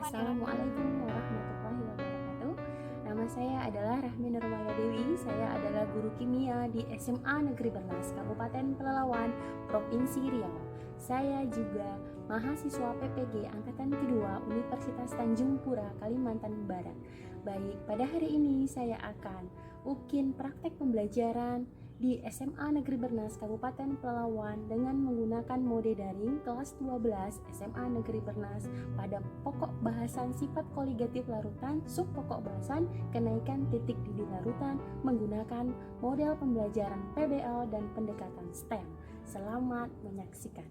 Assalamualaikum warahmatullahi wabarakatuh. Nama saya adalah Rahmi Nurmaya Dewi. Saya adalah guru kimia di SMA Negeri Bernas, Kabupaten Pelalawan, Provinsi Riau. Saya juga mahasiswa PPG Angkatan Kedua Universitas Tanjung Pura, Kalimantan Barat. Baik, pada hari ini saya akan ukin praktek pembelajaran di SMA Negeri Bernas Kabupaten Pelalawan dengan menggunakan mode daring kelas 12 SMA Negeri Bernas pada pokok bahasan sifat koligatif larutan, sub pokok bahasan kenaikan titik didih larutan menggunakan model pembelajaran PBL dan pendekatan STEM. Selamat menyaksikan.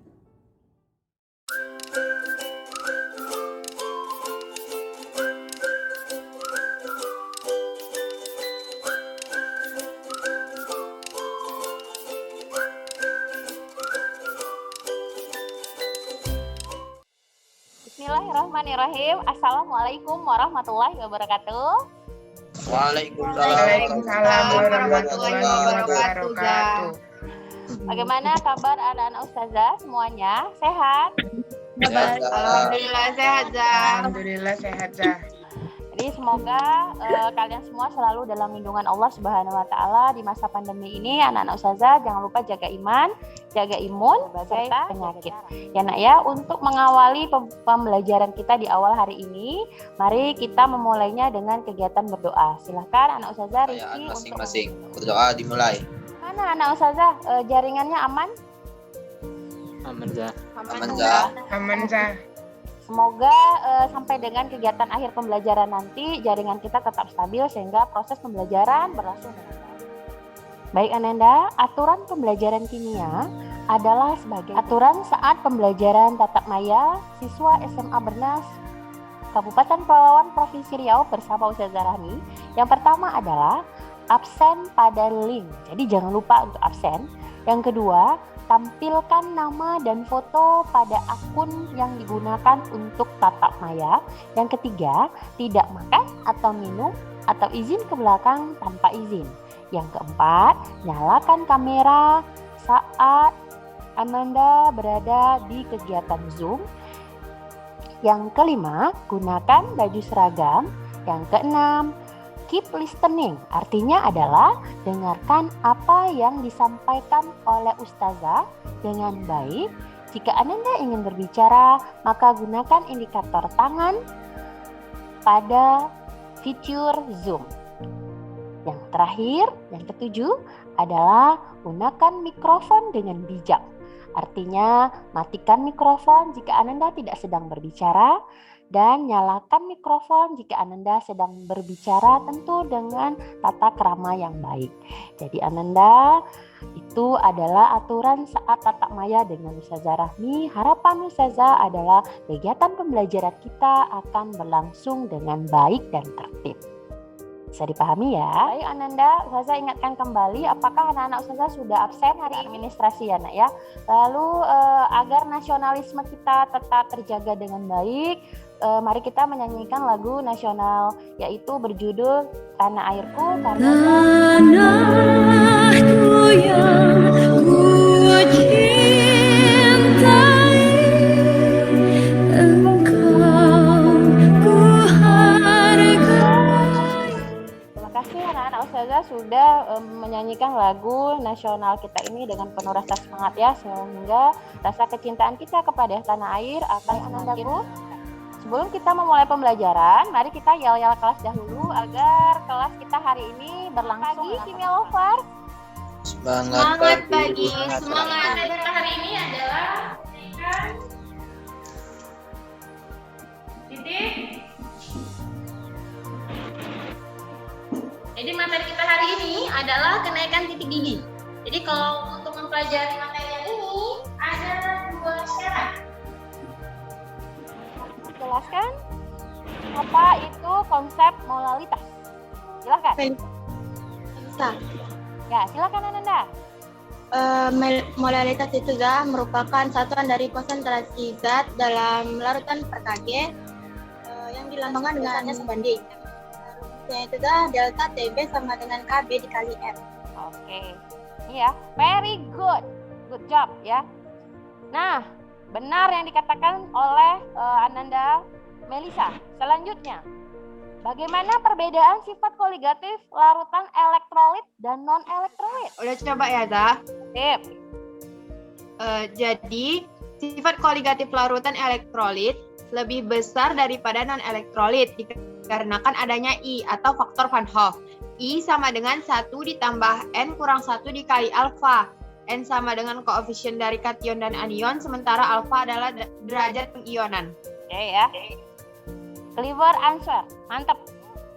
Bismillahirrahmanirrahim. Assalamualaikum warahmatullahi wabarakatuh. Waalaikumsalam warahmatullahi wabarakatuh. Bagaimana kabar anak-anak ustazah semuanya? Sehat? Alhamdulillah sehat, Zah. Alhamdulillah sehat, Zah. Jadi semoga kalian semua selalu dalam lindungan Allah Subhanahu wa taala di masa pandemi ini. Anak-anak ustazah jangan lupa jaga iman, jaga imun serta penyakit. Ya Nak ya, untuk mengawali pembelajaran kita di awal hari ini, mari kita memulainya dengan kegiatan berdoa. Silahkan anak ustazah Rizky masing-masing berdoa dimulai. Mana anak ustazah jaringannya aman? Aman Zah. Aman, Zah. Semoga sampai dengan kegiatan akhir pembelajaran nanti jaringan kita tetap stabil sehingga proses pembelajaran berlangsung dengan baik. Baik Ananda, aturan pembelajaran kimia adalah sebagai aturan saat pembelajaran tatap maya siswa SMA Bernas Kabupaten Pelalawan Provinsi Riau bersama Ustazah Rahmi. Yang pertama adalah absen pada link. Jadi jangan lupa untuk absen. Yang kedua, tampilkan nama dan foto pada akun yang digunakan untuk tatap maya. Yang ketiga, tidak makan atau minum atau izin ke belakang tanpa izin. Yang keempat, nyalakan kamera saat Ananda berada di kegiatan Zoom. Yang kelima, gunakan baju seragam. Yang keenam, keep listening, artinya adalah dengarkan apa yang disampaikan oleh ustazah dengan baik. Jika Ananda ingin berbicara, maka gunakan indikator tangan pada fitur Zoom. Yang terakhir, yang ketujuh adalah gunakan mikrofon dengan bijak. Artinya, matikan mikrofon jika Ananda tidak sedang berbicara dan nyalakan mikrofon jika Ananda sedang berbicara, tentu dengan tata krama yang baik. Jadi Ananda, itu adalah aturan saat tatap maya dengan Ustazah Rahmi. Harapan Ustazah adalah kegiatan pembelajaran kita akan berlangsung dengan baik dan tertib. Bisa dipahami ya? Baik Ananda, Ustazah ingatkan kembali apakah anak-anak Ustazah sudah absen hari administrasi ya Nak ya. Lalu agar nasionalisme kita tetap terjaga dengan baik, mari kita menyanyikan lagu nasional yaitu berjudul Tanah Airku karena Tanahku yang ku cintai, engkau ku hargai. Terima kasih anak-anak Ustazah sudah menyanyikan lagu nasional kita ini dengan penuh rasa semangat ya, sehingga rasa kecintaan kita kepada tanah air akan semakin. Sebelum kita memulai pembelajaran, mari kita yel-yel kelas dahulu agar kelas kita hari ini berlangsung. Pagi Kimia Lover. Semangat pagi, Semangat. Kita hari ini adalah titik. Jadi materi kita hari ini adalah kenaikan titik gigi. Jadi kalau untuk mempelajari materi yang ini ada dua syarat. Jelaskan apa itu konsep molalitas. Silakan. Bisa. Ya, silakan Ananda. Molalitas itu merupakan satuan dari konsentrasi zat dalam larutan per kg yang dilambangkan dengan sebanding. Rumusnya itu delta TB sama dengan KB dikali R. Oke. Iya, very good. Good job ya. Nah, benar yang dikatakan oleh Ananda Melisa, selanjutnya. Bagaimana perbedaan sifat koligatif larutan elektrolit dan non-elektrolit? Udah coba ya, Zah? Sip. Jadi, sifat koligatif larutan elektrolit lebih besar daripada non-elektrolit dikarenakan adanya I atau faktor Van Hoff. I sama dengan 1 ditambah N kurang 1 dikali alfa. N sama dengan koefisien dari kation dan anion, sementara alfa adalah derajat pengionan. Oke ya. Clever answer. Mantap.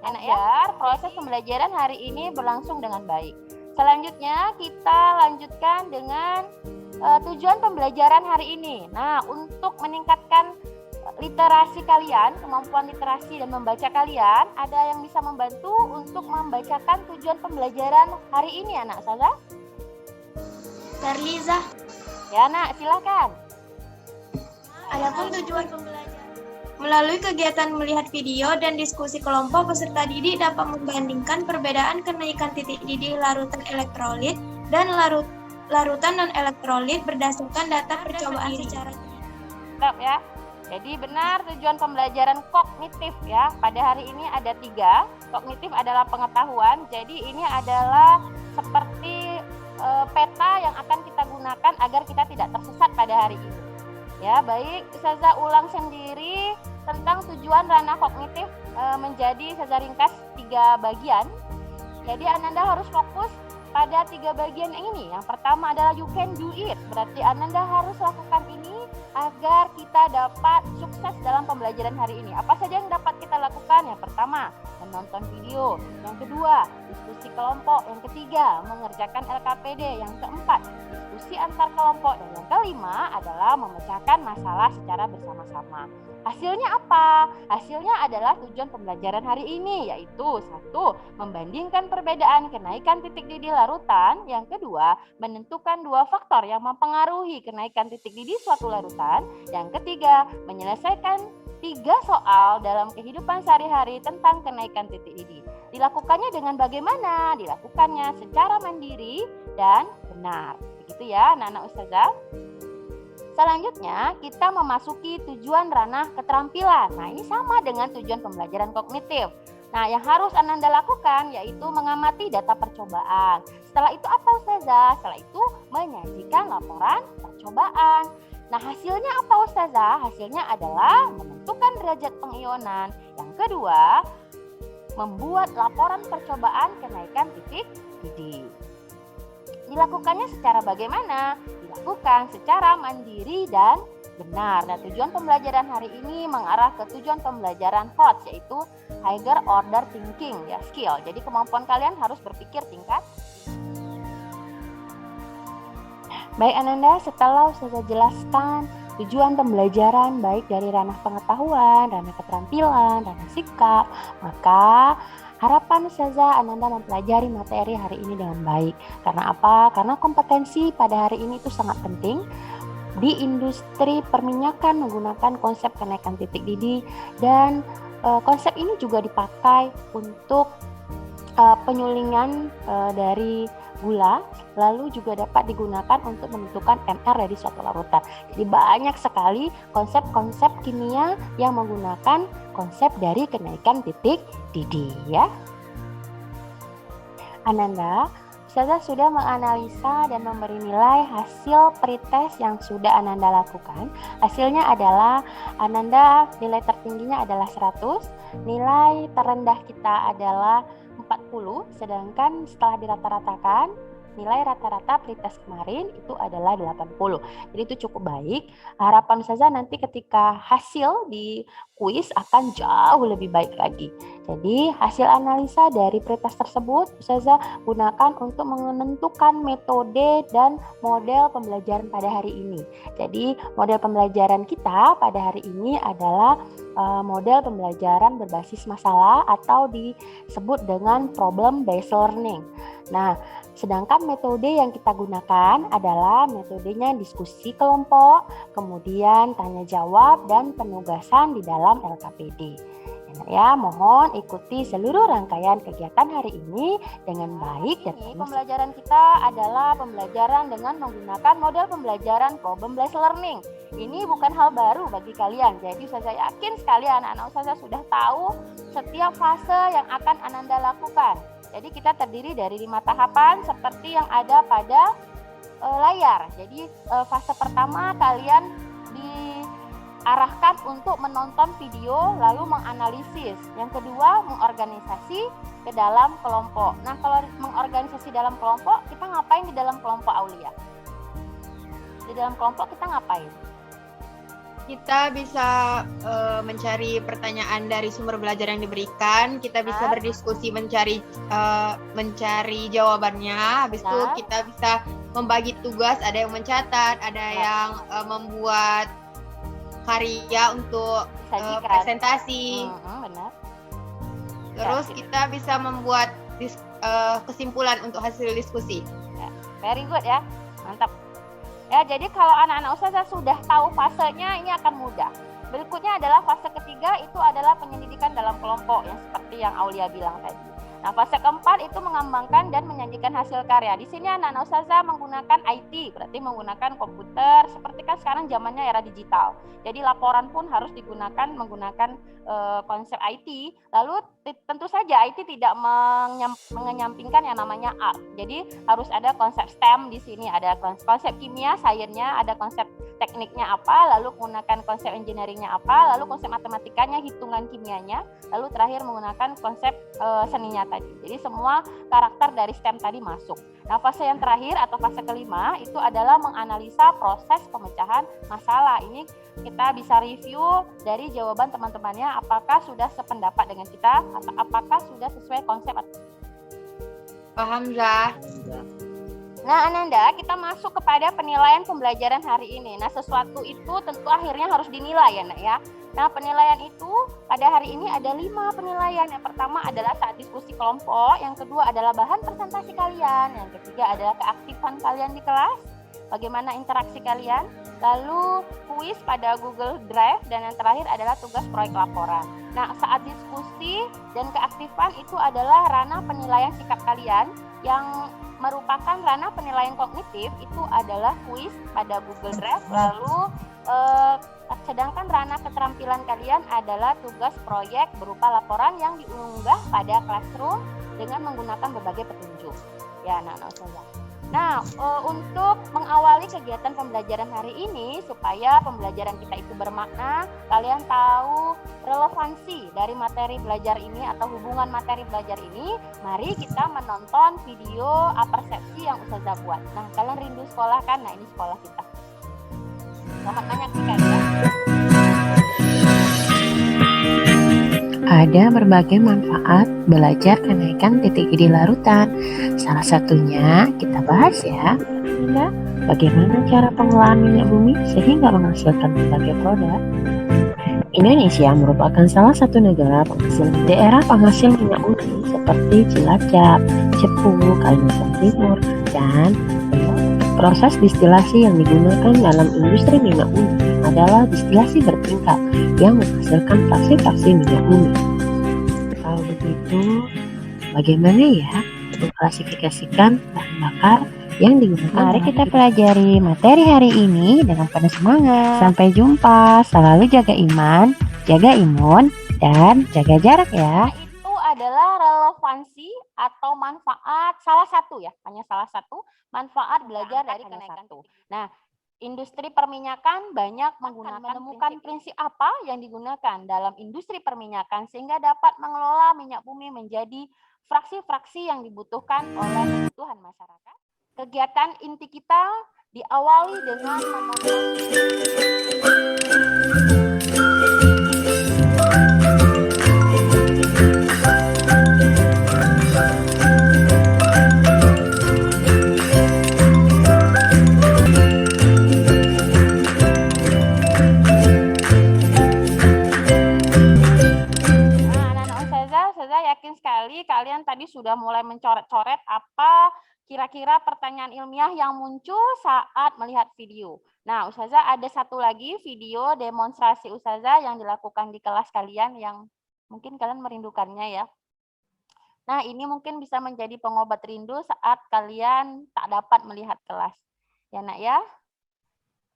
Enak ya. Proses pembelajaran hari ini berlangsung dengan baik. Selanjutnya kita lanjutkan dengan tujuan pembelajaran hari ini. Nah, untuk meningkatkan literasi kalian, kemampuan literasi dan membaca kalian, ada yang bisa membantu untuk membacakan tujuan pembelajaran hari ini, anak Saza? Darliza, Ya, Nak, silakan. adapun tujuan pembelajaran. Melalui kegiatan melihat video dan diskusi kelompok, peserta didik dapat membandingkan perbedaan kenaikan titik didih larutan elektrolit dan larutan non-elektrolit berdasarkan data percobaan secara Mantap ya. Jadi benar tujuan pembelajaran kognitif ya. Pada hari ini ada 3. Kognitif adalah pengetahuan. Jadi ini adalah seperti peta yang akan kita gunakan agar kita tidak tersesat pada hari ini. Ya, baik, Ustazah ulang sendiri tentang tujuan ranah kognitif menjadi Ustazah ringkas 3 bagian. Jadi Ananda harus fokus pada 3 bagian ini. Yang pertama adalah you can do it. Berarti Ananda harus lakukan ini agar kita dapat sukses dalam pembelajaran hari ini. Apa saja yang dapat kita lakukan? Yang pertama, menonton video. Yang kedua, diskusi kelompok. Yang ketiga, mengerjakan LKPD. Yang keempat, diskusi antar kelompok. Dan yang kelima adalah memecahkan masalah secara bersama-sama. Hasilnya apa? Hasilnya adalah tujuan pembelajaran hari ini, yaitu 1. Membandingkan perbedaan kenaikan titik didih larutan. Yang kedua, menentukan 2 faktor yang mempengaruhi kenaikan titik didih suatu larutan. Yang ketiga, menyelesaikan 3 soal dalam kehidupan sehari-hari tentang kenaikan titik didih. Dilakukannya dengan bagaimana? Dilakukannya secara mandiri dan benar. Begitu ya, anak-anak Ustazah. Selanjutnya, kita memasuki tujuan ranah keterampilan. Nah, ini sama dengan tujuan pembelajaran kognitif. Nah, yang harus Ananda lakukan yaitu mengamati data percobaan. Setelah itu apa, Ustazah? Setelah itu menyajikan laporan percobaan. Nah, hasilnya apa, Ustazah? Hasilnya adalah menentukan derajat pengionan. Yang kedua, membuat laporan percobaan kenaikan titik didih. Dilakukannya secara bagaimana? Dilakukan secara mandiri dan benar. Nah, tujuan pembelajaran hari ini mengarah ke tujuan pembelajaran HOT, yaitu higher order thinking ya, skill. Jadi kemampuan kalian harus berpikir tingkat. Baik Ananda, setelah Ustazah jelaskan tujuan pembelajaran baik dari ranah pengetahuan, ranah keterampilan, ranah sikap, maka harapan Ustazah Ananda mempelajari materi hari ini dengan baik. Karena apa? Karena kompetensi pada hari ini itu sangat penting. Di industri perminyakan menggunakan konsep kenaikan titik didih dan konsep ini juga dipakai untuk penyulingan dari gula, lalu juga dapat digunakan untuk menentukan MR dari suatu larutan. Jadi banyak sekali konsep-konsep kimia yang menggunakan konsep dari kenaikan titik didih ya. Ananda, Ustazah sudah menganalisa dan memberi nilai hasil pretest yang sudah Ananda lakukan. Hasilnya adalah Ananda nilai tertingginya adalah 100, nilai terendah kita adalah 40, sedangkan setelah dirata-ratakan nilai rata-rata pretest kemarin itu adalah 80. Jadi itu cukup baik. Harapan Ustazah nanti ketika hasil di kuis akan jauh lebih baik lagi. Jadi hasil analisa dari pretest tersebut Ustazah gunakan untuk menentukan metode dan model pembelajaran pada hari ini. Jadi model pembelajaran kita pada hari ini adalah model pembelajaran berbasis masalah atau disebut dengan problem based learning. Nah, sedangkan metode yang kita gunakan adalah metodenya diskusi kelompok, kemudian tanya jawab dan penugasan di dalam LKPD. Ya, mohon ikuti seluruh rangkaian kegiatan hari ini dengan baik dan pembelajaran kita adalah pembelajaran dengan menggunakan model pembelajaran problem based learning. Ini bukan hal baru bagi kalian. Jadi saya yakin sekali anak-anak Ustazah sudah tahu setiap fase yang akan Ananda lakukan. Jadi kita terdiri dari 5 tahapan seperti yang ada pada layar. Jadi fase pertama kalian diarahkan untuk menonton video lalu menganalisis. Yang kedua mengorganisasi ke dalam kelompok. Nah, kalau mengorganisasi dalam kelompok, kita ngapain di dalam kelompok, Aulia? Di dalam kelompok kita ngapain? Kita bisa mencari pertanyaan dari sumber belajar yang diberikan. Kita bisa berdiskusi mencari jawabannya. Habis itu kita bisa membagi tugas. Ada yang mencatat, ada yang membuat karya untuk presentasi. Benar. Terus kita bisa membuat kesimpulan untuk hasil diskusi. Very good ya, mantap. Ya, jadi kalau anak-anak Ustazah sudah tahu fasenya, ini akan mudah. Berikutnya adalah fase ketiga, itu adalah penyelidikan dalam kelompok yang seperti yang Aulia bilang tadi. Nah, fase keempat itu mengembangkan dan menyajikan hasil karya. Di sini anak-anak Ustazah menggunakan IT, berarti menggunakan komputer. Seperti kan sekarang zamannya era digital. Jadi laporan pun harus digunakan menggunakan konsep IT. Lalu tentu saja IT tidak menyampingkan yang namanya art. Jadi harus ada konsep STEM di sini, ada konsep kimia, sainsnya, ada konsep tekniknya apa, lalu menggunakan konsep engineeringnya apa, lalu konsep matematikanya, hitungan kimianya, lalu terakhir menggunakan konsep seninya tadi. Jadi semua karakter dari STEM tadi masuk. Nah, fase yang terakhir atau fase kelima itu adalah menganalisa proses pemecahan masalah. Ini kita bisa review dari jawaban teman-temannya apakah sudah sependapat dengan kita atau apakah sudah sesuai konsep. Paham, Zah? Nah, Ananda, kita masuk kepada penilaian pembelajaran hari ini. Nah, sesuatu itu tentu akhirnya harus dinilai ya, Nak ya. Nah, penilaian itu pada hari ini ada 5 penilaian. Yang pertama adalah saat diskusi kelompok, yang kedua adalah bahan presentasi kalian, yang ketiga adalah keaktifan kalian di kelas, bagaimana interaksi kalian, lalu kuis pada Google Drive, dan yang terakhir adalah tugas proyek laporan. Nah, saat diskusi dan keaktifan itu adalah ranah penilaian sikap kalian. Yang merupakan ranah penilaian kognitif itu adalah kuis pada Google Drive, lalu sedangkan ranah keterampilan kalian adalah tugas proyek berupa laporan yang diunggah pada Classroom dengan menggunakan berbagai petunjuk. Ya, anak-anak Ustazah. Nah, untuk mengawali kegiatan pembelajaran hari ini supaya pembelajaran kita itu bermakna, kalian tahu relevansi dari materi belajar ini atau hubungan materi belajar ini, mari kita menonton video persepsi yang Ustazah buat. Nah, kalian rindu sekolah kan? Nah, ini sekolah kita. Selamat menyaksikan ya. Ada berbagai manfaat belajar kenaikan titik ID larutan. Salah satunya kita bahas ya, bagaimana cara pengolahan minyak bumi sehingga menghasilkan berbagai produk. Indonesia merupakan salah satu negara daerah penghasil minyak bumi seperti Cilacap, Cepu, Kalimantan Timur, dan proses distilasi yang digunakan dalam industri minyak bumi adalah distilasi bertingkat yang menghasilkan fraksi-fraksi minyak bumi. Kalau begitu, bagaimana ya mengklasifikasikan bahan bakar yang digunakan? Mari kita pelajari materi hari ini dengan penuh semangat. Sampai jumpa, selalu jaga iman, jaga imun, dan jaga jarak ya. Itu adalah relevansi atau manfaat salah satu ya, hanya salah satu manfaat belajar dari kenaikan satu. Nah, industri perminyakan banyak menemukan prinsip apa yang digunakan dalam industri perminyakan sehingga dapat mengelola minyak bumi menjadi fraksi-fraksi yang dibutuhkan oleh kebutuhan masyarakat. Kegiatan inti kita diawali dengan menonton. Kalian tadi sudah mulai mencoret-coret apa kira-kira pertanyaan ilmiah yang muncul saat melihat video. Nah, Ustazah ada satu lagi video demonstrasi Ustazah yang dilakukan di kelas kalian yang Mungkin kalian merindukannya ya. Nah, ini mungkin bisa menjadi pengobat rindu saat kalian tak dapat melihat kelas. Ya, Nak ya.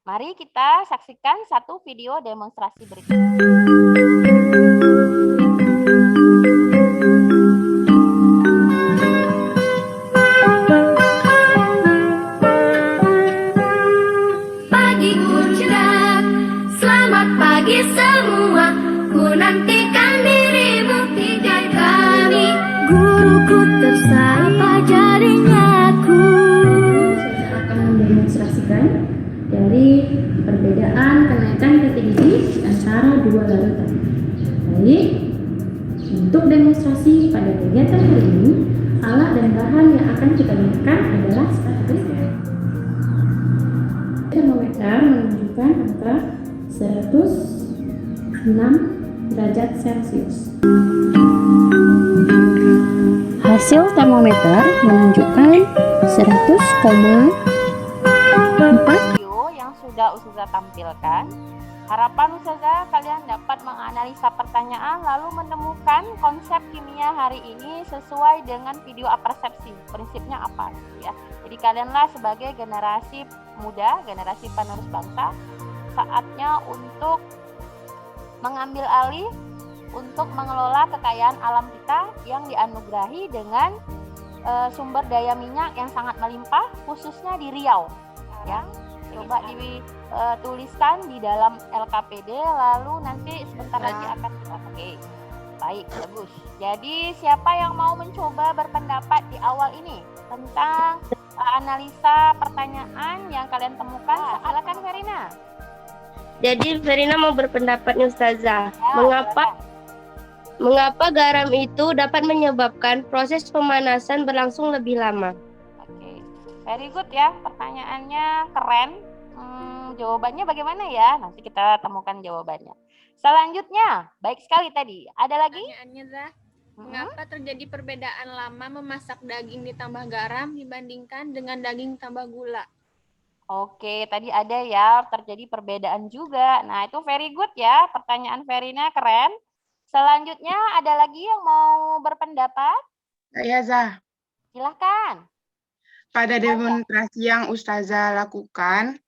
Mari kita saksikan satu video demonstrasi berikut. Pagiku cerah, selamat pagi semua. Ku nantikan dirimu tiga kali. Guruku tersapa jadinya aku. Saya akan mendemonstrasikan dari perbedaan kenaikan titik didih antara dua larutan. Baik, untuk demonstrasi pada kegiatan hari ini, alat dan bahan yang akan kita gunakan adalah seperti berikut. Termometer menunjukkan angka 106 derajat Celcius. Hasil termometer menunjukkan 100,4. Video yang sudah Ustazah tampilkan. Harapan Ustazah kalian dapat menganalisa pertanyaan lalu menemukan konsep kimia hari ini sesuai dengan video apersepsi. Prinsipnya apa ya? Jadi kalianlah sebagai generasi muda, generasi penerus bangsa, saatnya untuk mengambil alih untuk mengelola kekayaan alam kita yang dianugerahi dengan sumber daya minyak yang sangat melimpah, khususnya di Riau. Ya, coba dituliskan di dalam LKPD, lalu nanti sebentar lagi akan kita pakai. Baik, bagus. Jadi siapa yang mau mencoba berpendapat di awal ini tentang analisa pertanyaan yang kalian temukan? Silakan Verina. Jadi Verina mau berpendapat nih Ustazah. Ya, Mengapa garam itu dapat menyebabkan proses pemanasan berlangsung lebih lama? Oke, very good ya. Pertanyaannya keren. Jawabannya bagaimana ya? Nanti kita temukan jawabannya. Selanjutnya, baik sekali tadi. Ada lagi? Pertanyaannya, Zah, mengapa terjadi perbedaan lama memasak daging ditambah garam dibandingkan dengan daging tambah gula? Oke, tadi ada ya, terjadi perbedaan juga. Nah, itu very good ya. Pertanyaan Verina keren. Selanjutnya, ada lagi yang mau berpendapat? Saya Zah. Silahkan. Pada demonstrasi yang Ustazah lakukan,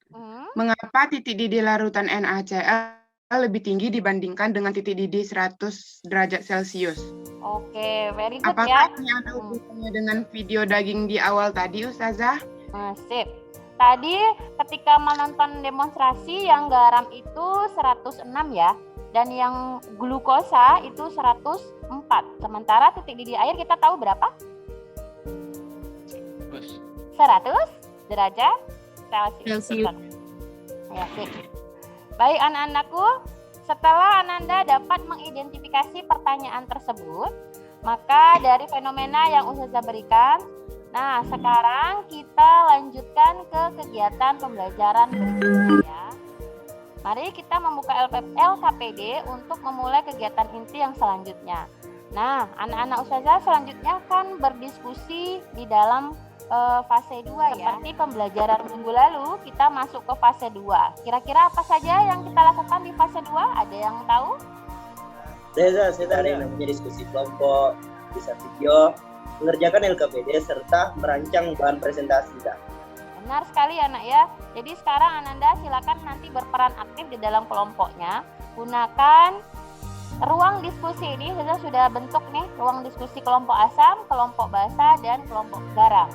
mengapa titik didih larutan NaCl lebih tinggi dibandingkan dengan titik didih 100 derajat Celcius? Oke, very good Apakah ya. ini ada hubungannya dengan video daging di awal tadi, Ustazah? Sip. Tadi ketika menonton demonstrasi yang garam itu 106 ya, dan yang glukosa itu 104. Sementara titik didih air kita tahu berapa? 100 derajat Celcius. Ya, sip. Baik anak-anakku, setelah Ananda dapat mengidentifikasi pertanyaan tersebut, maka dari fenomena yang Ustazah berikan, nah sekarang kita lanjutkan ke kegiatan pembelajaran berikutnya ya. Mari kita membuka LKPD untuk memulai kegiatan inti yang selanjutnya. Nah, anak-anak Ustazah selanjutnya akan berdiskusi di dalam fase 2 ya. Seperti pembelajaran minggu lalu, kita masuk ke fase 2. Kira-kira apa saja yang kita lakukan di fase 2? Ada yang tahu? Saya ada yang namanya diskusi kelompok, bisa video, mengerjakan LKPD, serta merancang bahan presentasi. Benar sekali anak ya. Jadi sekarang Ananda silakan nanti berperan aktif di dalam kelompoknya. Gunakan ruang diskusi ini, kita sudah bentuk nih ruang diskusi kelompok asam, kelompok basa, dan kelompok garam.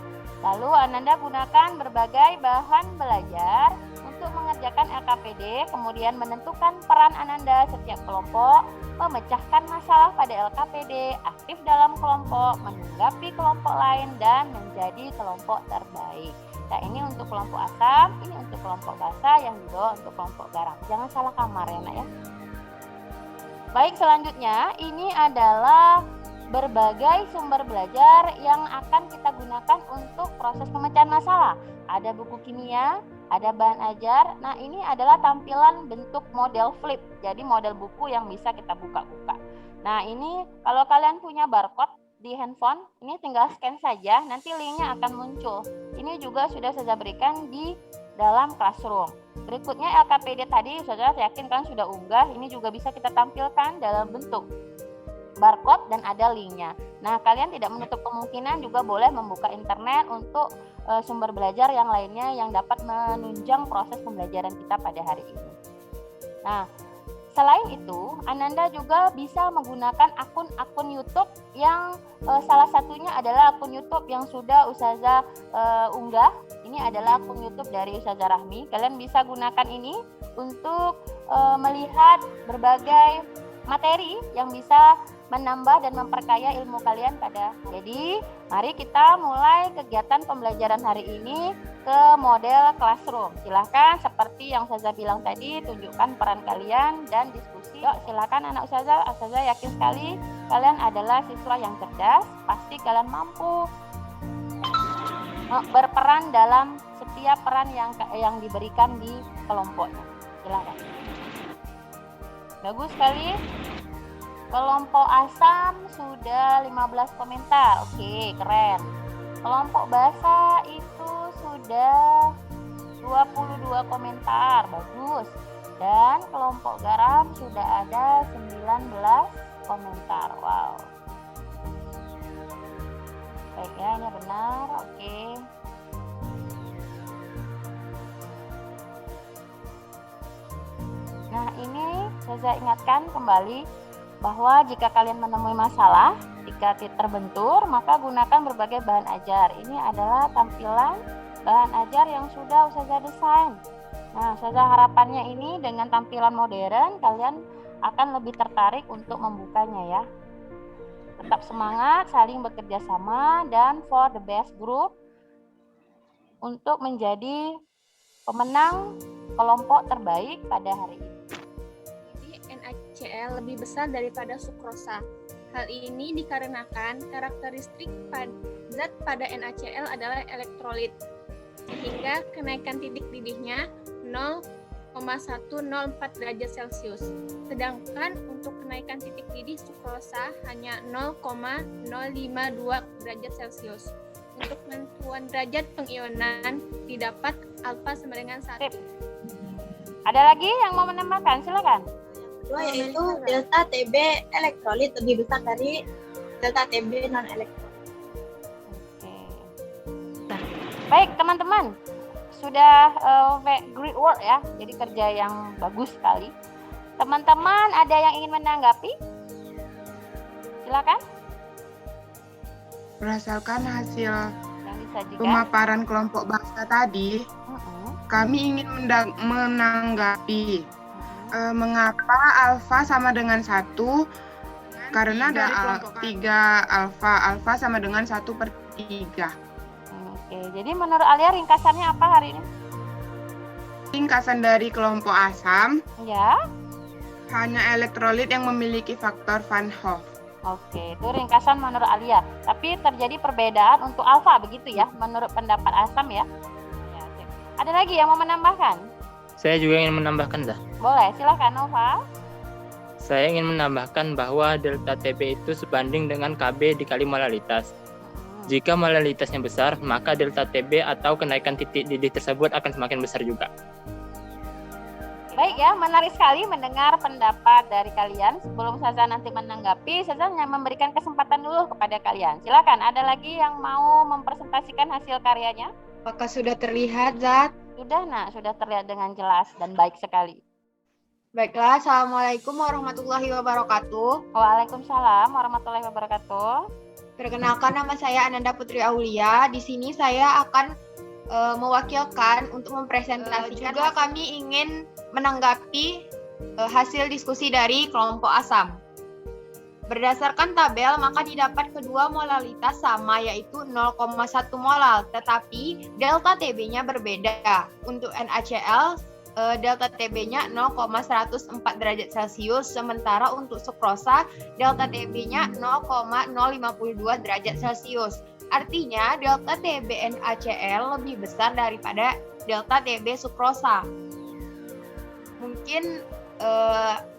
Lalu Ananda gunakan berbagai bahan belajar untuk mengerjakan LKPD, kemudian menentukan peran Ananda setiap kelompok, memecahkan masalah pada LKPD, aktif dalam kelompok, menanggapi kelompok lain, dan menjadi kelompok terbaik. Nah, ini untuk kelompok asam, ini untuk kelompok basa, yang juga untuk kelompok garam. Jangan salah kamar ya nak ya. Baik, selanjutnya ini adalah berbagai sumber belajar yang akan kita gunakan untuk proses pemecahan masalah. Ada buku kimia, ada bahan ajar. Nah, ini adalah tampilan bentuk model flip. Jadi model buku yang bisa kita buka-buka. Nah, ini kalau kalian punya barcode di handphone, ini tinggal scan saja, nanti linknya akan muncul. Ini juga sudah saya berikan di dalam classroom. Berikutnya LKPD tadi, saudara yakin kan sudah unggah, ini juga bisa kita tampilkan dalam bentuk barcode dan ada linknya. Nah, kalian tidak menutup kemungkinan juga boleh membuka internet untuk sumber belajar yang lainnya yang dapat menunjang proses pembelajaran kita pada hari ini. Nah, selain itu, Ananda juga bisa menggunakan akun-akun YouTube yang salah satunya adalah akun YouTube yang sudah Ustazah unggah. Ini adalah akun YouTube dari Ustazah Rahmi. Kalian bisa gunakan ini untuk melihat berbagai materi yang bisa menambah dan memperkaya ilmu kalian pada. Jadi, mari kita mulai kegiatan pembelajaran hari ini ke model classroom. Silahkan seperti yang Ustazah bilang tadi, tunjukkan peran kalian dan diskusi. Yuk, silakan anak Ustazah. Ustazah yakin sekali kalian adalah siswa yang cerdas. Pasti kalian mampu berperan dalam setiap peran yang diberikan di kelompoknya. Silakan. Bagus sekali. Kelompok asam sudah 15 komentar. Oke, keren. Kelompok bahasa itu sudah 22 komentar. Bagus. Dan kelompok garam sudah ada 19 komentar. Wow. Baik ya, ini benar. Oke. Nah, ini saya ingatkan kembali bahwa jika kalian menemui masalah, jika terbentur, maka gunakan berbagai bahan ajar. Ini adalah tampilan bahan ajar yang sudah Ustazah desain. Nah, Ustazah harapannya ini dengan tampilan modern, kalian akan lebih tertarik untuk membukanya ya. Tetap semangat, saling bekerja sama, dan for the best group untuk menjadi pemenang kelompok terbaik pada hari ini. NaCl lebih besar daripada sukrosa. Hal ini dikarenakan karakteristik zat pada NaCl adalah elektrolit, sehingga kenaikan titik didihnya 0,104 derajat Celcius. Sedangkan untuk kenaikan titik didih sukrosa hanya 0,052 derajat Celcius. Untuk penentuan derajat pengionan didapat alfa sama dengan 1. Ada lagi yang mau menambahkan? Silakan. Yaitu delta TB elektrolit lebih besar dari delta TB non elektrolit. Baik teman-teman, sudah great work ya, jadi kerja yang bagus sekali. Teman-teman ada yang ingin menanggapi? Silakan. Berdasarkan hasil pemaparan kelompok bahasa tadi, kami ingin menanggapi mengapa alfa sama dengan 1, karena ada 3 alfa sama dengan 1/3. Oke, jadi menurut Alia ringkasannya apa hari ini? Ringkasan dari kelompok asam ya, hanya elektrolit yang memiliki faktor Van Hoff. Oke, itu ringkasan menurut Alia. Tapi terjadi perbedaan untuk alfa begitu ya, menurut pendapat asam ya. Ada lagi yang mau menambahkan? Saya juga ingin menambahkan dah. Boleh, silakan Nova. Saya ingin menambahkan bahwa delta TB itu sebanding dengan KB dikali molalitas. Jika molalitasnya besar, maka delta TB atau kenaikan titik didih tersebut akan semakin besar juga. Baik ya, menarik sekali mendengar pendapat dari kalian. Sebelum Ustazah nanti menanggapi, Ustazah memberikan kesempatan dulu kepada kalian. Silakan, ada lagi yang mau mempresentasikan hasil karyanya? Apakah sudah terlihat, Zat? Sudah, Nak. Sudah terlihat dengan jelas dan baik sekali. Baiklah, Assalamualaikum warahmatullahi wabarakatuh. Waalaikumsalam warahmatullahi wabarakatuh. Perkenalkan, nama saya Ananda Putri Aulia. Di sini saya akan mewakilkan untuk mempresentasikan. Juga kami ingin menanggapi hasil diskusi dari kelompok asam. Berdasarkan tabel, maka didapat kedua molalitas sama, yaitu 0,1 molal, tetapi delta TB-nya berbeda. Untuk NaCl, delta TB-nya 0,104 derajat Celcius, sementara untuk sukrosa, delta TB-nya 0,052 derajat Celcius. Artinya, delta TB NaCl lebih besar daripada delta TB sukrosa. Mungkin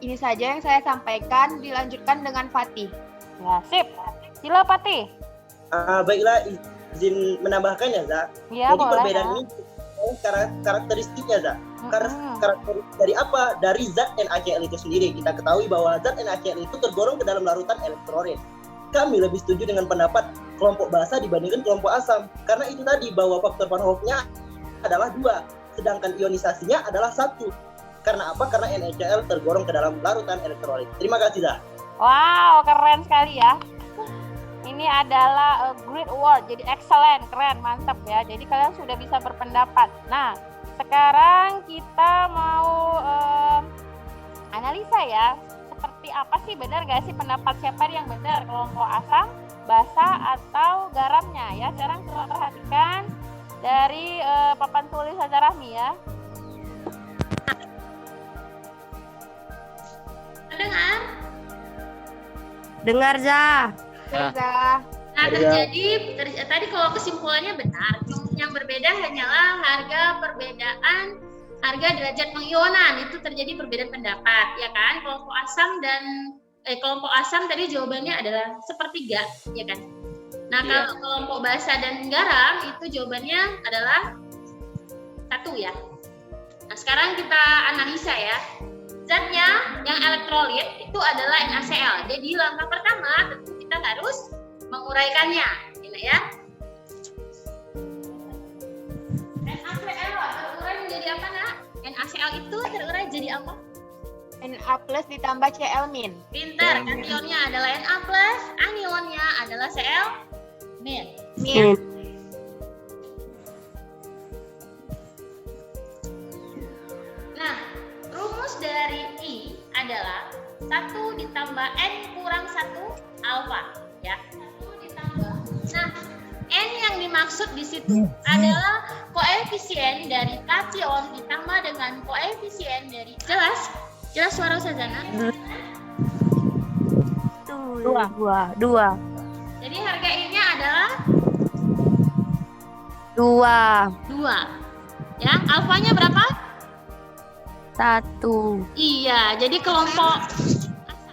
ini saja yang saya sampaikan, dilanjutkan dengan Fatih. Ya, sip. Sila Fatih. Baiklah, izin menambahkan ya, Zak. Ya, jadi boleh, perbedaan ini karakteristiknya, Zak. Karakteristik dari apa? Dari zat NaCl itu sendiri. Kita ketahui bahwa zat NaCl itu tergolong ke dalam larutan elektrolit. Kami lebih setuju dengan pendapat kelompok basa dibandingkan kelompok asam. Karena itu tadi bahwa faktor Van Hoff-nya adalah 2, sedangkan ionisasinya adalah 1. Karena apa? Karena NaCl tergolong ke dalam larutan elektrolit. Terima kasih, Zah. Wow, keren sekali ya. Ini adalah great word, jadi excellent, keren, mantap ya. Jadi kalian sudah bisa berpendapat. Nah, sekarang kita mau analisa ya. Seperti apa sih, benar gak sih pendapat siapa yang benar? Kelompok asam, basa, atau garamnya ya. Sekarang kita perhatikan dari papan tulis Ustazah Rahmi ya. Dengar? Dengar, Zah. Nah, tadi kalau kesimpulannya benar, yang berbeda hanyalah harga derajat pengionan, itu terjadi perbedaan pendapat, ya kan? Kelompok asam tadi jawabannya adalah sepertiga, ya kan? Nah, kalau kelompok basa dan garam itu jawabannya adalah 1 ya. Nah, sekarang kita analisa ya. Zatnya yang elektrolit itu adalah NaCl. Jadi langkah pertama tentu kita harus menguraikannya, ya. NaCl terurai menjadi apa, Nak? NaCl itu terurai jadi apa? Na plus ditambah Cl min. Pintar, kationnya adalah Na plus, anionnya adalah Cl min. Nah, rumus dari I adalah 1 ditambah N kurang 1 alfa, ya. 1 ditambah. Nah, N yang dimaksud di situ adalah koefisien dari kation ditambah dengan koefisien dari jelas suara Ustazah. 2. Jadi harga I-nya adalah 2. Ya, alfanya berapa? 1. Iya, jadi kelompok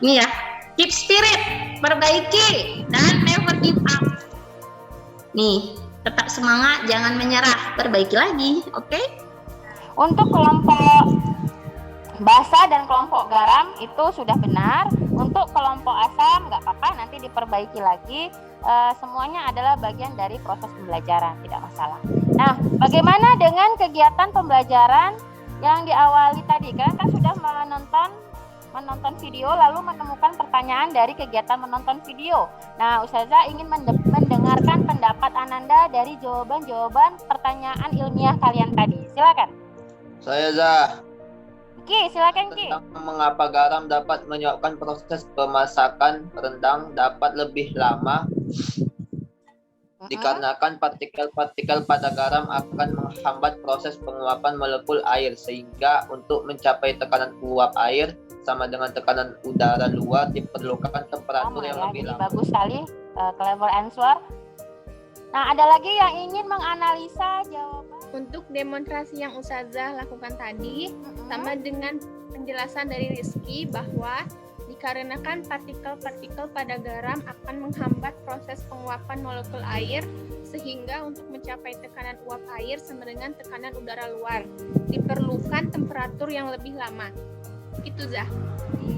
ini ya, keep spirit, perbaiki dan never give up. Nih, tetap semangat, jangan menyerah, perbaiki lagi, oke? Untuk kelompok basa dan kelompok garam itu sudah benar. Untuk kelompok asam nggak apa-apa, nanti diperbaiki lagi. Semuanya adalah bagian dari proses pembelajaran, tidak masalah. Nah, bagaimana dengan kegiatan pembelajaran yang diawali tadi? Kalian kan sudah menonton video lalu menemukan pertanyaan dari kegiatan menonton video. Nah, Ustazah ingin mendengarkan pendapat Ananda dari jawaban-jawaban pertanyaan ilmiah kalian tadi. Silakan. Saya Zah. Ki, silakan Ki. Tentang mengapa garam dapat menyebabkan proses pemasakan rendang dapat lebih lama. Dikarenakan partikel-partikel pada garam akan menghambat proses penguapan molekul air, sehingga untuk mencapai tekanan uap air sama dengan tekanan udara luar diperlukan temperatur yang lebih lama. Bagus sekali, clever answer. Nah, ada lagi yang ingin menganalisa jawaban? Untuk demonstrasi yang Ustazah lakukan tadi, sama dengan penjelasan dari Rizky bahwa dikarenakan partikel-partikel pada garam akan menghambat proses penguapan molekul air, sehingga untuk mencapai tekanan uap air sama dengan tekanan udara luar diperlukan temperatur yang lebih lama. Itu Zah.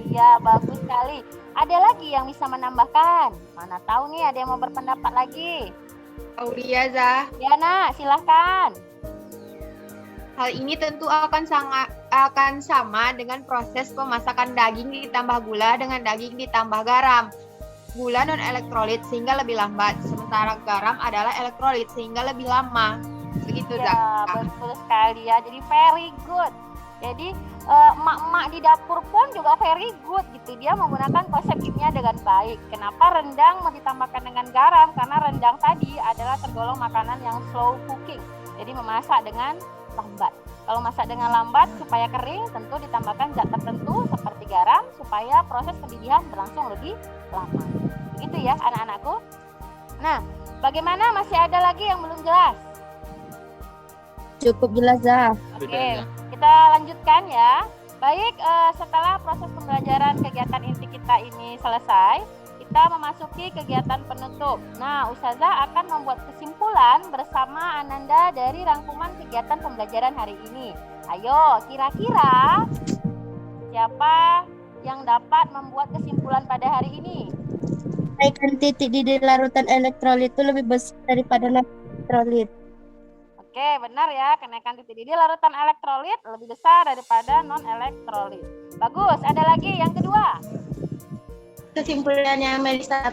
Iya, bagus sekali. Ada lagi yang bisa menambahkan? Mana tahu nih ada yang mau berpendapat lagi. Aulia, Zah. Diana, silahkan. Hal ini tentu akan sama dengan proses pemasakan daging ditambah gula dengan daging ditambah garam. Gula non elektrolit sehingga lebih lambat, sementara garam adalah elektrolit sehingga lebih lama. Begitu, ya, betul sekali ya. Jadi very good. Jadi emak-emak di dapur pun juga very good gitu. Dia menggunakan konsep kimia dengan baik. Kenapa rendang mau ditambahkan dengan garam? Karena rendang tadi adalah tergolong makanan yang slow cooking. Jadi memasak dengan lambat. Kalau masak dengan lambat supaya kering, tentu ditambahkan zat tertentu seperti garam supaya proses pendidih berlangsung lebih lama. Begitu ya anak-anakku. Nah, bagaimana, masih ada lagi yang belum jelas? Cukup jelas, Zah. Oke, kita lanjutkan ya. Baik, setelah proses pembelajaran kegiatan inti kita ini selesai, kita memasuki kegiatan penutup. Nah, Ustazah akan membuat kesimpulan bersama Ananda dari rangkuman kegiatan pembelajaran hari ini. Ayo, kira-kira siapa yang dapat membuat kesimpulan pada hari ini? Kenaikan titik didih larutan elektrolit itu lebih besar daripada elektrolit. Oke, benar ya. Kenaikan titik didih larutan elektrolit lebih besar daripada non-elektrolit. Bagus. Ada lagi yang kedua. Kesimpulannya Melisa,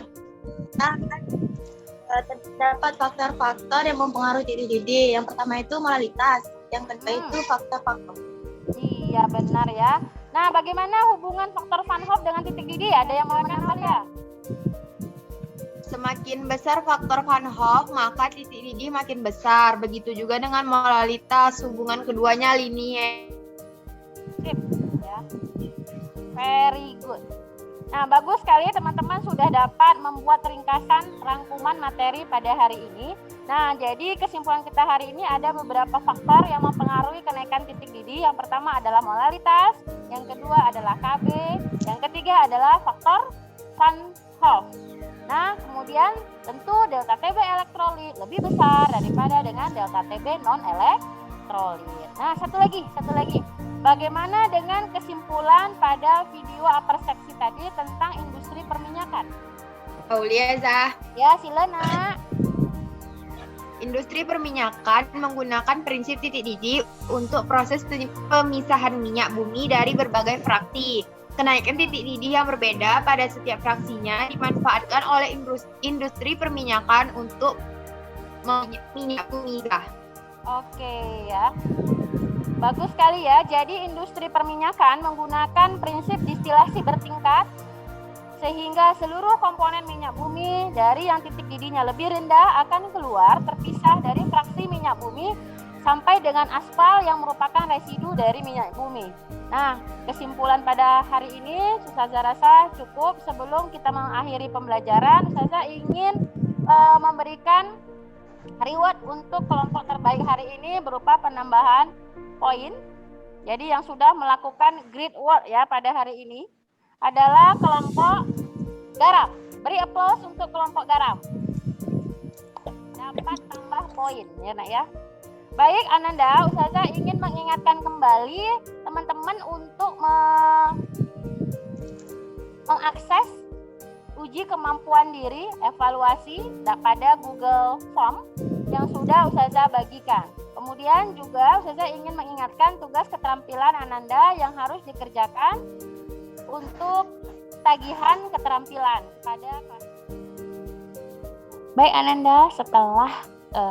terdapat faktor-faktor yang mempengaruhi titik didih. Yang pertama itu molalitas, yang kedua itu faktor-faktor. Iya, benar ya. Nah, bagaimana hubungan faktor Van Hoff dengan titik didih? Ada yang mau menambah ya? Semakin besar faktor Van Hoff, maka titik didih makin besar. Begitu juga dengan molalitas, hubungan keduanya linear. Sip, ya. Very good. Nah, bagus sekali teman-teman sudah dapat membuat ringkasan rangkuman materi pada hari ini. Nah, jadi kesimpulan kita hari ini ada beberapa faktor yang mempengaruhi kenaikan titik didih. Yang pertama adalah molalitas, yang kedua adalah KB, yang ketiga adalah faktor Van Hoff. Nah, kemudian tentu delta TB elektrolit lebih besar daripada dengan delta TB non-elektrolit. Nah, satu lagi. Bagaimana dengan kesimpulan pada video upper seksi tadi tentang industri perminyakan? Aulia, Zah. Ya, sila nak. Industri perminyakan menggunakan prinsip titik didih untuk proses pemisahan minyak bumi dari berbagai fraksi. Kenaikan titik didih yang berbeda pada setiap fraksinya dimanfaatkan oleh industri perminyakan untuk minyak bumi. Oke ya. Bagus sekali ya. Jadi industri perminyakan menggunakan prinsip distilasi bertingkat sehingga seluruh komponen minyak bumi dari yang titik didihnya lebih rendah akan keluar terpisah dari fraksi minyak bumi sampai dengan aspal yang merupakan residu dari minyak bumi. Nah, kesimpulan pada hari ini Ustazah rasa cukup. Sebelum kita mengakhiri pembelajaran, Ustazah ingin memberikan reward untuk kelompok terbaik hari ini berupa penambahan poin. Jadi yang sudah melakukan great work ya pada hari ini adalah kelompok garam. Beri aplaus untuk kelompok garam. Dapat tambah poin ya nak ya. Baik Ananda, Ustazah ingin mengingatkan kembali teman-teman untuk mengakses uji kemampuan diri evaluasi pada Google Form yang sudah Ustazah bagikan. Kemudian juga Ustazah ingin mengingatkan tugas keterampilan Ananda yang harus dikerjakan untuk tagihan keterampilan pada kelas. Baik Ananda, setelah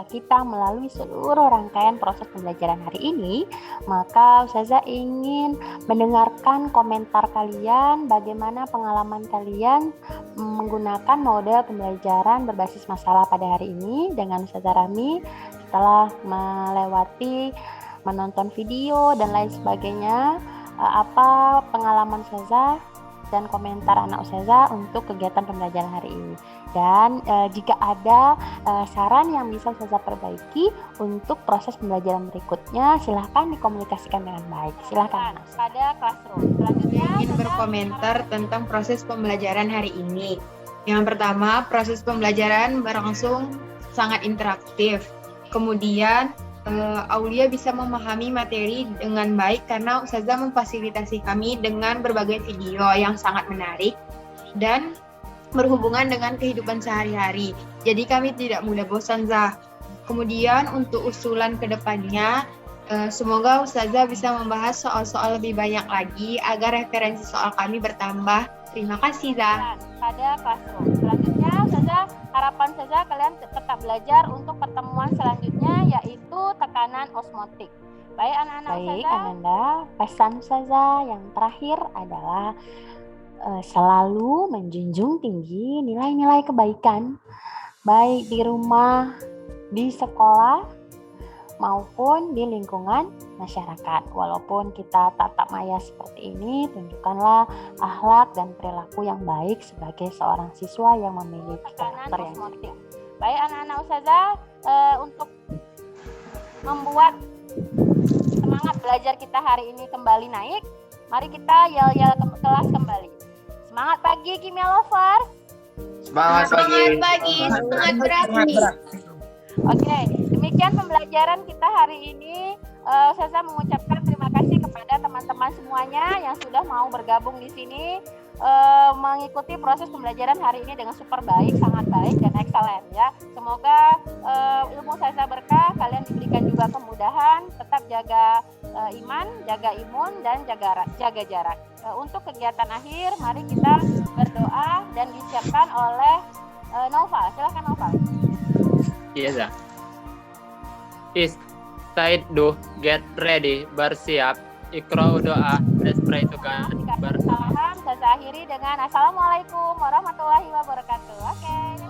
kita melalui seluruh rangkaian proses pembelajaran hari ini, maka Ustazah ingin mendengarkan komentar kalian bagaimana pengalaman kalian menggunakan model pembelajaran berbasis masalah pada hari ini dengan Ustazah Rahmi setelah melewati menonton video dan lain sebagainya. Apa pengalaman Ustazah dan komentar anak Ustazah untuk kegiatan pembelajaran hari ini. Dan jika ada saran yang bisa Ustazah perbaiki untuk proses pembelajaran berikutnya, silahkan dikomunikasikan dengan baik. Silahkan pada classroom. Selanjutnya ingin berkomentar tentang proses pembelajaran hari ini. Yang pertama, proses pembelajaran berlangsung sangat interaktif. Kemudian Aulia bisa memahami materi dengan baik karena Ustazah memfasilitasi kami dengan berbagai video yang sangat menarik dan berhubungan dengan kehidupan sehari-hari. Jadi kami tidak mudah bosan, Zah. Kemudian untuk usulan ke depannya, semoga Ustazah bisa membahas soal-soal lebih banyak lagi agar referensi soal kami bertambah. Terima kasih, Zah. Pada classroom. Selanjutnya, Ustazah, harapan Ustazah kalian tetap belajar untuk pertemuan selanjutnya yaitu tekanan osmotik. Baik anak-anak Ustazah. Baik Ananda, pesan Ustazah yang terakhir adalah selalu menjunjung tinggi nilai-nilai kebaikan baik di rumah, di sekolah maupun di lingkungan masyarakat. Walaupun kita tatap maya seperti ini, tunjukkanlah akhlak dan perilaku yang baik sebagai seorang siswa yang memiliki karakter yang baik. Baik anak-anak Ustazah, untuk membuat semangat belajar kita hari ini kembali naik, mari kita yel-yel ke kelas kembali. Semangat pagi Kimia Lovers. Semangat pagi. Semangat beraksi. Oke, demikian pembelajaran kita hari ini. Ustazah mengucapkan terima kepada teman-teman semuanya yang sudah mau bergabung di sini mengikuti proses pembelajaran hari ini dengan super baik, sangat baik dan excellent ya. Semoga ilmu Ustazah berkah, kalian diberikan juga kemudahan, tetap jaga iman, jaga imun dan jaga jarak. Untuk kegiatan akhir, mari kita berdoa dan disiapkan oleh Noval. Silakan Noval. Iya, Istaidu, get ready, bersiap. Iqra'u doa, let's pray to God. Salam, saya akhiri dengan Assalamualaikum warahmatullahi wabarakatuh. Oke.